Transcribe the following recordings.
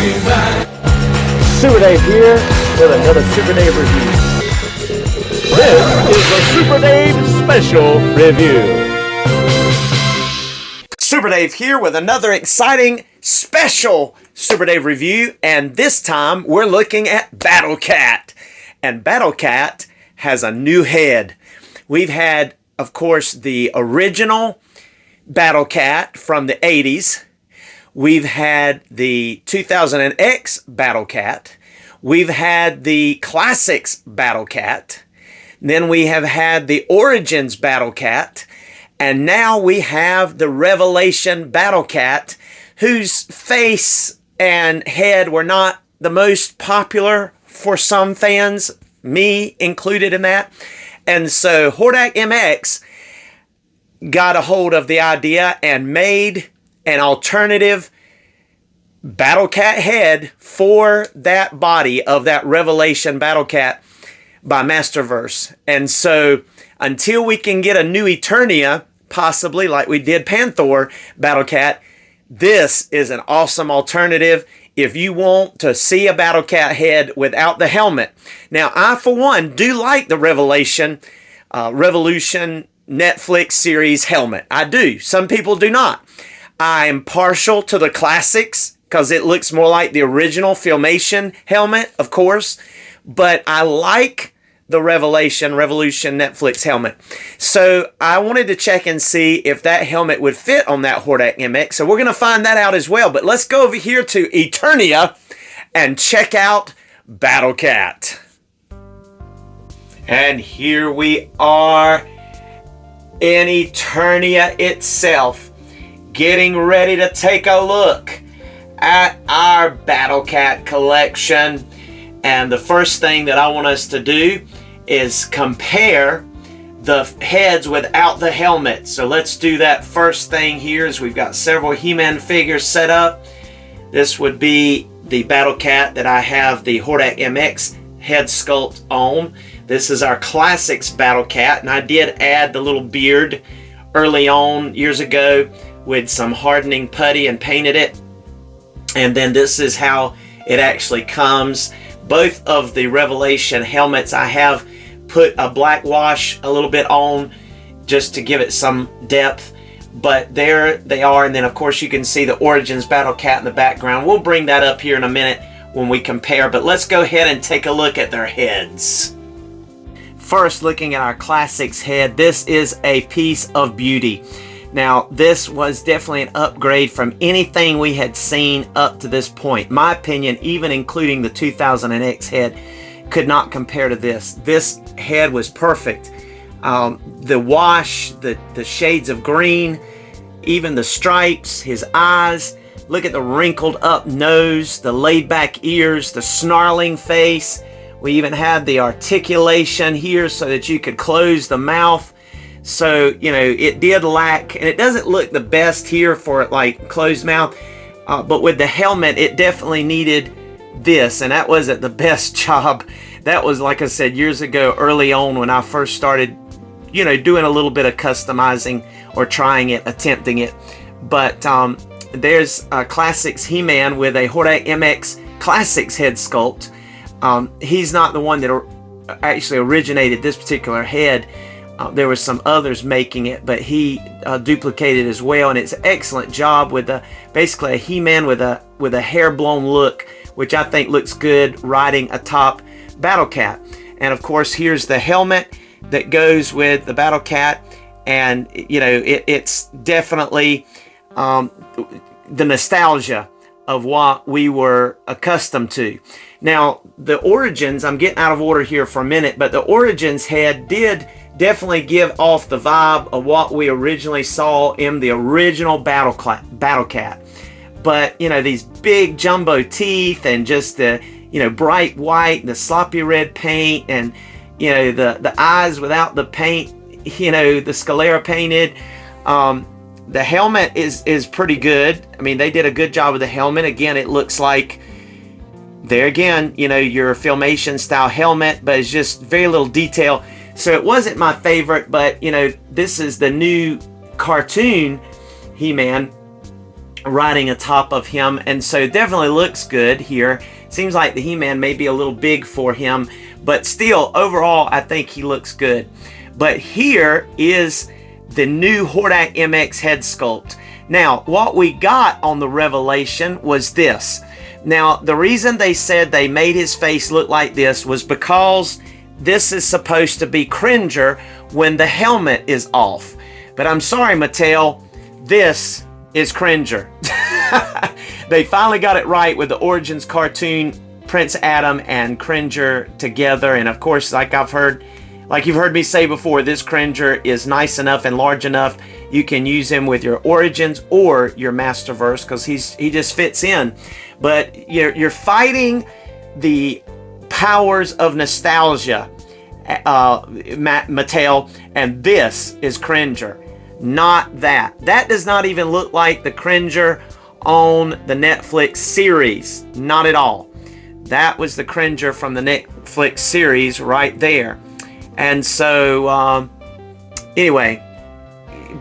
Super Dave here with another Super Dave review. This is the Super Dave Special Review. Super Dave here with another exciting special Super Dave review, and this time we're looking at Battle Cat. And Battle Cat has a new head. We've had, of course, the original Battle Cat from the 80s. We've had the 2000X Battle Cat. We've had the Classics Battle Cat. Then we have had the Origins Battle Cat. And now we have the Revelation Battle Cat, whose face and head were not the most popular for some fans, me included in that. And so Hordakmx got a hold of the idea and made an alternative Battle Cat head for that body of that Revelation Battle Cat by Masterverse. And so until we can get a new Eternia, possibly like we did Panthor Battle Cat, this is an awesome alternative if you want to see a Battle Cat head without the helmet. Now, I, for one, do like the Revolution Netflix series helmet. I do. Some people do not. I am partial to the Classics because it looks more like the original Filmation helmet, of course. But I like the Revolution Netflix helmet. So I wanted to check and see if that helmet would fit on that Hordakmx. So we're going to find that out as well. But let's go over here to Eternia and check out Battle Cat. And here we are in Eternia itself, getting ready to take a look at our Battle Cat collection. And the first thing that I want us to do is compare the heads without the helmet. So let's do that first thing here. Is we've got several He-Man figures set up. This would be the Battle Cat that I have the Hordakmx head sculpt on. This is our Classics Battle Cat, and I did add the little beard early on years ago with some hardening putty and painted it. And then this is how it actually comes. Both of the Revelation helmets, I have put a black wash a little bit on just to give it some depth. But there they are. And then, of course, you can see the Origins Battle Cat in the background. We'll bring that up here in a minute when we compare. But let's go ahead and take a look at their heads. First, looking at our Classics head, this is a piece of beauty. Now, this was definitely an upgrade from anything we had seen up to this point. My opinion, even including the 2000X head, could not compare to this. This head was perfect. The wash, the shades of green, even the stripes, his eyes. Look at the wrinkled up nose, the laid back ears, the snarling face. We even had the articulation here so that you could close the mouth. So, you know, it did lack, and it doesn't look the best here for like closed mouth, but with the helmet, it definitely needed this, and that wasn't the best job. That was, like I said, years ago, early on when I first started, you know, doing a little bit of customizing or trying it, attempting it. But there's a Classics He-Man with a Hordakmx Classics head sculpt. He's not the one that actually originated this particular head. There were some others making it, but he duplicated as well, and it's an excellent job with basically a He-Man with a hair-blown look, which I think looks good riding atop Battle Cat. And of course, here's the helmet that goes with the Battle Cat, and you know it's definitely the nostalgia of what we were accustomed to. Now, the Origins, I'm getting out of order here for a minute, but the Origins head did definitely give off the vibe of what we originally saw in the original Battle Cat. But, you know, these big jumbo teeth and just the, you know, bright white, the sloppy red paint, and, you know, the eyes without the paint, you know, the sclera painted. The helmet is pretty good. I mean, they did a good job with the helmet. Again, it looks like, there again, you know, your Filmation style helmet, but it's just very little detail. So it wasn't my favorite, but, you know, this is the new cartoon He-Man riding atop of him, and so definitely looks good here. Seems like the He-Man may be a little big for him, but still overall I think he looks good. But here is the new Hordakmx head sculpt. Now what we got on the Revelation was this. Now the reason they said they made his face look like this was because this is supposed to be Cringer when the helmet is off. But I'm sorry, Mattel, this is Cringer. They finally got it right with the Origins cartoon, Prince Adam and Cringer together. And of course, like you've heard me say before, this Cringer is nice enough and large enough you can use him with your Origins or your Masterverse, because he just fits in. But you're fighting the powers of nostalgia, Mattel, and this is Cringer, not that. That does not even look like the Cringer on the Netflix series, not at all. That was the Cringer from the Netflix series right there. And so anyway,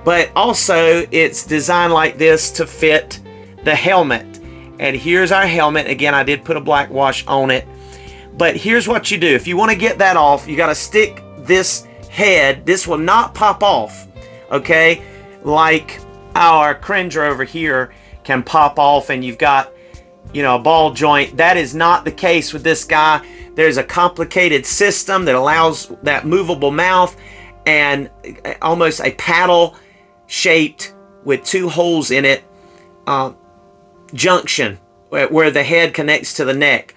but also it's designed like this to fit the helmet. And here's our helmet. Again, I did put a black wash on it. But here's what you do. If you want to get that off, you got to stick this head. This will not pop off, okay? Like our Cringer over here can pop off and you've got, you know, a ball joint. That is not the case with this guy. There's a complicated system that allows that movable mouth and almost a paddle shaped with two holes in it junction where the head connects to the neck.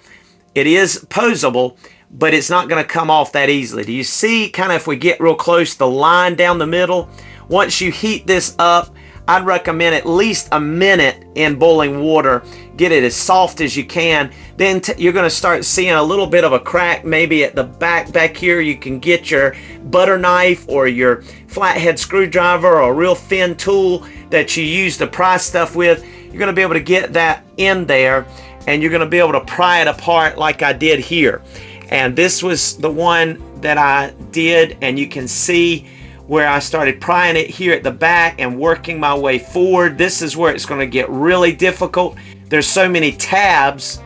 It is posable, but it's not going to come off that easily. Do you see, kind of, if we get real close, the line down the middle? Once you heat this up, I'd recommend at least a minute in boiling water. Get it as soft as you can. Then you're going to start seeing a little bit of a crack maybe at the back here. You can get your butter knife or your flathead screwdriver or a real thin tool that you use to pry stuff with. You're going to be able to get that in there, and you're going to be able to pry it apart like I did here. And this was the one that I did, and you can see where I started prying it here at the back and working my way forward. This is where it's going to get really difficult. There's so many tabs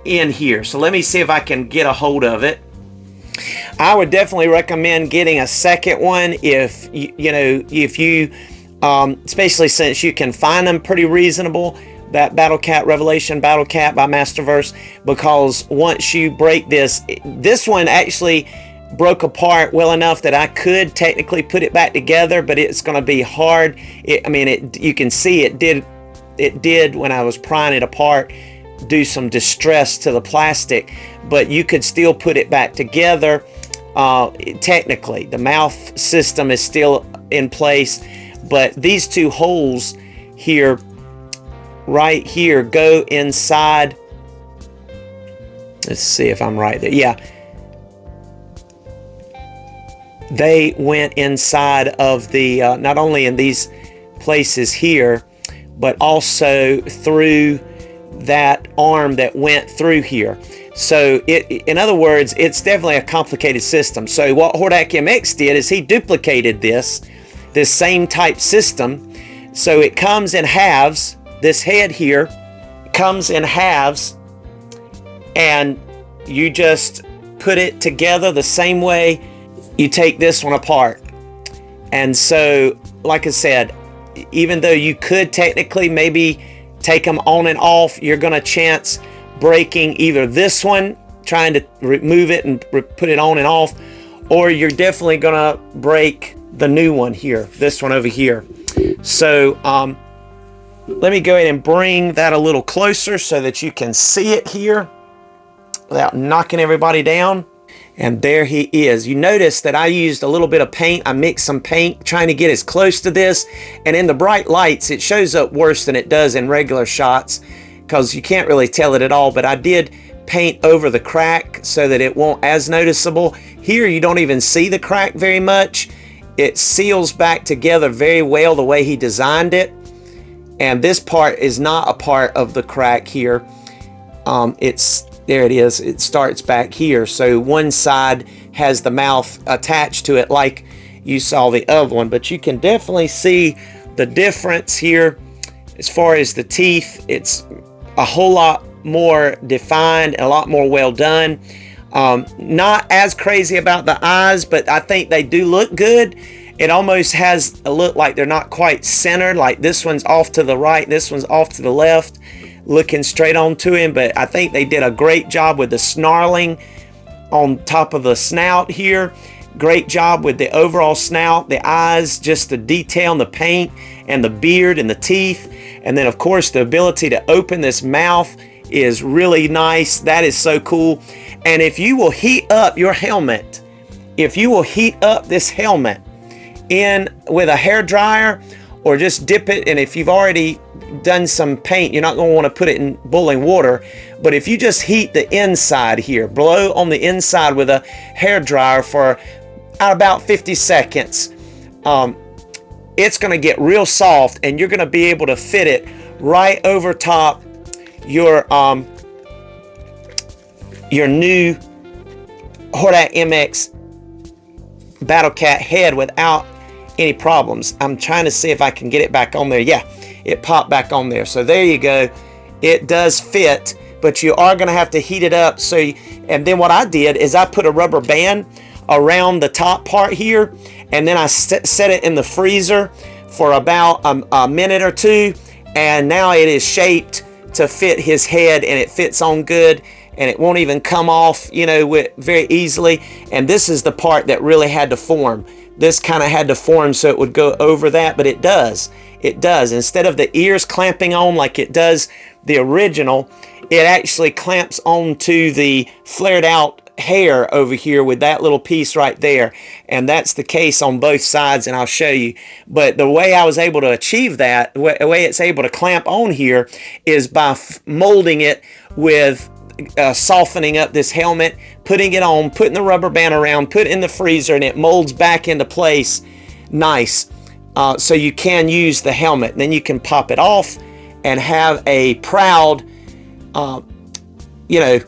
in here. So let me see if I can get a hold of it. I would definitely recommend getting a second one if you especially since you can find them pretty reasonable. That Battle Cat Revelation Battle Cat by Masterverse, because once you break this one actually broke apart well enough that I could technically put it back together, but it's going to be hard. You can see it did when I was prying it apart do some distress to the plastic, but you could still put it back together. Technically, the mouth system is still in place, but these two holes here, right here, go inside. Let's see if I'm right there. Yeah. They went inside of the, not only in these places here, but also through that arm that went through here. So in other words, it's definitely a complicated system. So what Hordakmx did is he duplicated this same type system. So it comes in halves. This head here comes in halves, and you just put it together the same way you take this one apart. And so, like I said, even though you could technically maybe take them on and off, you're going to chance breaking either this one, trying to remove it and put it on and off, or you're definitely going to break the new one here, this one over here. So let me go ahead and bring that a little closer so that you can see it here without knocking everybody down. And there he is. You notice that I used a little bit of paint. I mixed some paint trying to get as close to this. And in the bright lights, it shows up worse than it does in regular shots because you can't really tell it at all. But I did paint over the crack so that it won't as noticeable. Here, you don't even see the crack very much. It seals back together very well the way he designed it. And this part is not a part of the crack here. There it is. It starts back here. So one side has the mouth attached to it like you saw the other one. But you can definitely see the difference here As far as the teeth, it's a whole lot more defined, a lot more well done. Not as crazy about the eyes, but I think they do look good. It almost has a look like they're not quite centered, like this one's off to the right, this one's off to the left, looking straight on to him. But I think they did a great job with the snarling on top of the snout here. Great job with the overall snout, the eyes, just the detail in the paint and the beard and the teeth. And then of course the ability to open this mouth is really nice. That is so cool. And if you will heat up your helmet, if you will heat up this helmet in with a hair dryer, or just dip it, and if you've already done some paint, you're not going to want to put it in boiling water, but if you just heat the inside here, blow on the inside with a hair dryer for about 50 seconds, it's going to get real soft, and you're going to be able to fit it right over top your new Hordakmx Battle Cat head without any problems. I'm trying to see if I can get it back on there. Yeah, it popped back on there. So there you go. It does fit, but you are going to have to heat it up. And then what I did is I put a rubber band around the top part here, and then I set it in the freezer for about a minute or two, and now it is shaped to fit his head, and it fits on good, and it won't even come off, you know, very easily. And this is the part that really had to form. This kind of had to form so it would go over that, but it does. It does. Instead of the ears clamping on like it does the original, it actually clamps onto the flared out hair over here with that little piece right there. And that's the case on both sides, and I'll show you. But the way I was able to achieve that, the way it's able to clamp on here, is by molding it with softening up this helmet, putting it on, putting the rubber band around, put it in the freezer, and it molds back into place nice. So you can use the helmet. Then you can pop it off and have a proud, you know,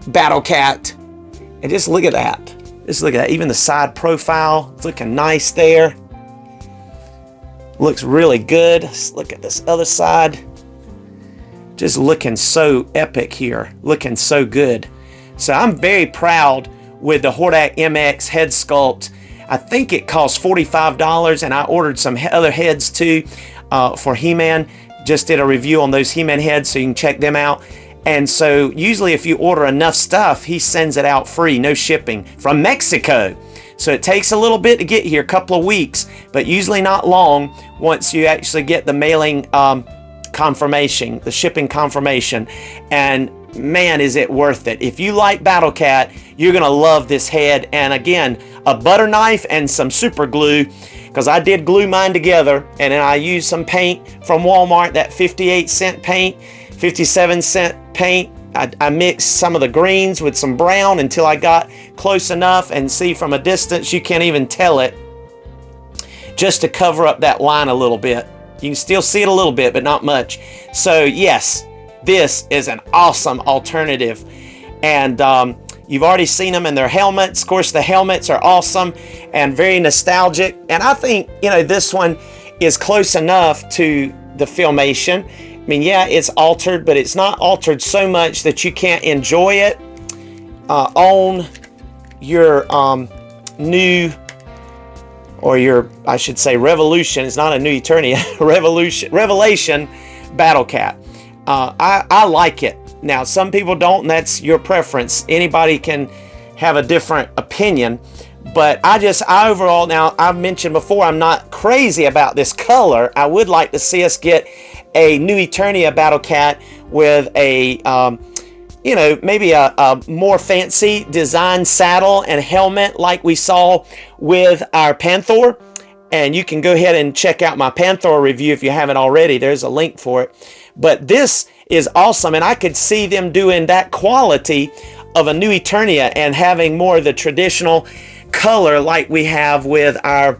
Battle Cat. And just look at that. Just look at that. Even the side profile, it's looking nice there. Looks really good. Let's look at this other side. Just looking so epic here. Looking so good. So I'm very proud with the Hordakmx head sculpt. I think it cost $45, and I ordered some other heads too for He-Man. Just did a review on those He-Man heads, so you can check them out. And so usually if you order enough stuff, he sends it out free, no shipping, from Mexico. So it takes a little bit to get here, a couple of weeks, but usually not long once you actually get the mailing confirmation, the shipping confirmation. And man, is it worth it. If you like Battle Cat, you're gonna love this head. And again, a butter knife and some super glue, because I did glue mine together, and then I used some paint from Walmart, that 58-cent paint, 57-cent paint. I mixed some of the greens with some brown until I got close enough, and see from a distance you can't even tell it, just to cover up that line a little bit. You can still see it a little bit, but not much. So yes, this is an awesome alternative. And you've already seen them in their helmets. Of course, the helmets are awesome and very nostalgic. And I think, you know, this one is close enough to the Filmation. I mean, yeah, it's altered, but it's not altered so much that you can't enjoy it on your new, or your, I should say, Revolution. It's not a new Eternia. Revelation Battle Cat. I like it. Now, some people don't, and that's your preference. Anybody can have a different opinion. But I overall, now I've mentioned before, I'm not crazy about this color. I would like to see us get a new Eternia Battle Cat with a, you know, maybe a more fancy design saddle and helmet like we saw with our Panthor. And you can go ahead and check out my Panthor review if you haven't already. There's a link for it. But this is awesome, and I could see them doing that quality of a new Eternia and having more of the traditional color like we have with our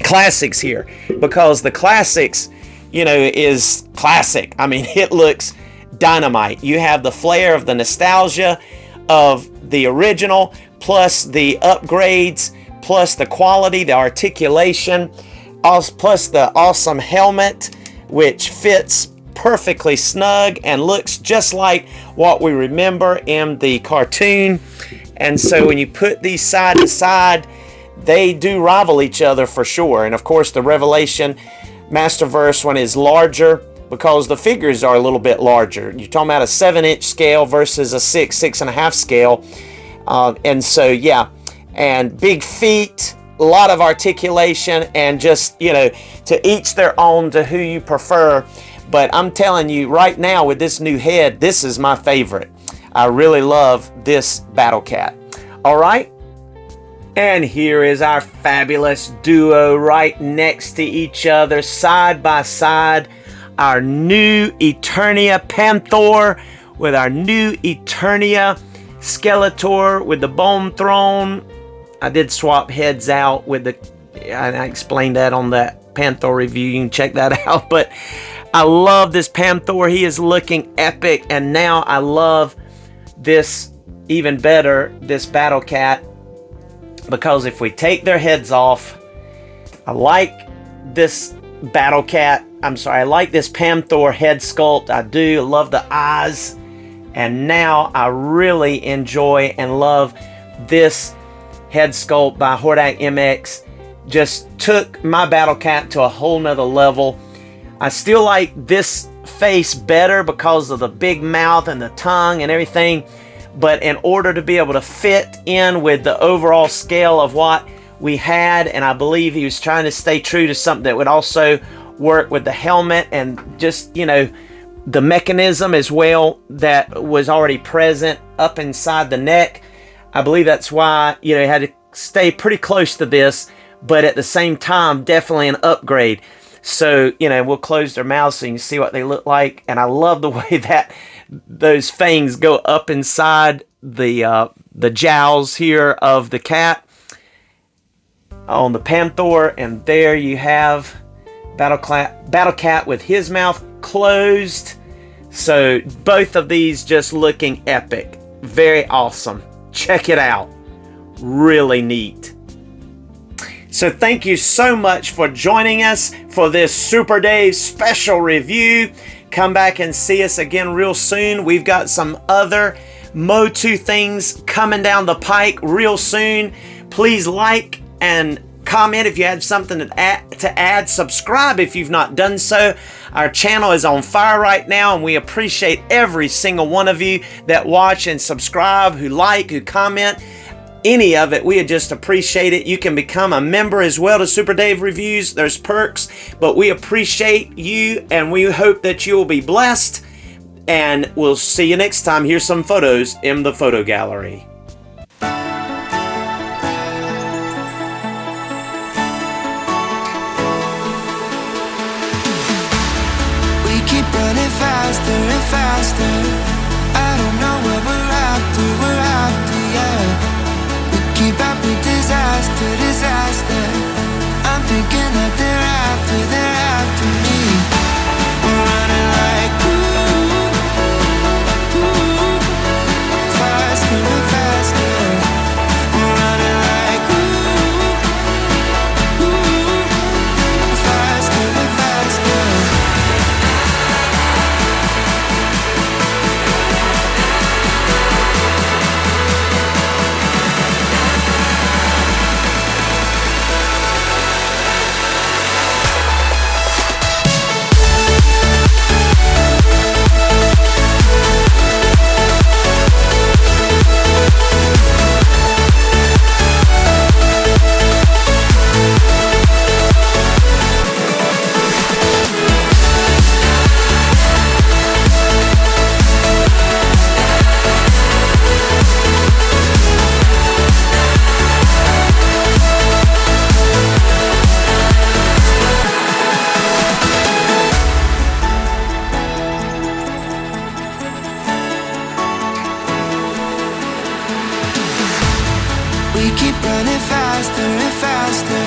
classics here, because the classics, you know, is classic. I mean, it looks dynamite. You have the flair of the nostalgia of the original, plus the upgrades, plus the quality, the articulation, plus the awesome helmet. which fits perfectly snug and looks just like what we remember in the cartoon. And so when you put these side to side, they do rival each other for sure. And of course the Revelation Masterverse one is larger because the figures are a little bit larger. You're talking about a 7-inch scale versus a 6.5 scale. And so yeah, and big feet, a lot of articulation, and just, you know, to each their own, to who you prefer. But I'm telling you right now, with this new head, this is my favorite. I really love this Battle Cat. All right. And here is our fabulous duo right next to each other, side by side. Our new Eternia Panthor with our new Eternia Skeletor with the Bone Throne. I did swap heads out with the, and I explained that on that Panthor review. You can check that out. But I love this Panthor. He is looking epic. And now I love this even better, this Battle Cat, because if we take their heads off, I like this Battle Cat. I'm sorry, I like this Panthor head sculpt. I do love the eyes. And now I really enjoy and love this head sculpt by Hordakmx. Just took my Battle Cat to a whole nother level. I still like this face better because of the big mouth and the tongue and everything. But in order to be able to fit in with the overall scale of what we had, and I believe he was trying to stay true to something that would also work with the helmet and just, you know, the mechanism as well that was already present up inside the neck. I believe that's why, you know, you had to stay pretty close to this, but at the same time, definitely an upgrade. So, you know, we'll close their mouths so you can see what they look like. And I love the way that those fangs go up inside the jowls here of the cat on the Panthor. And there you have Battle Cat with his mouth closed. So both of these just looking epic. Very awesome. Check it out. Really neat. So thank you so much for joining us for this Super Dave special review. Come back and see us again real soon. We've got some other Motu things coming down the pike real soon. Please like and comment if you have something to add. Subscribe if you've not done so. Our channel is on fire right now, and we appreciate every single one of you that watch and subscribe, who like, who comment. Any of it, we would just appreciate it. You can become a member as well to Super Dave Reviews. There's perks, but we appreciate you, and we hope that you will be blessed. And we'll see you next time. Here's some photos in the photo gallery. We keep running faster and faster. I don't know what we're after, yeah. Keep up with disaster. I'm thinking that they're after me. We're running like faster and faster. We're running like faster and faster. We keep running faster and faster.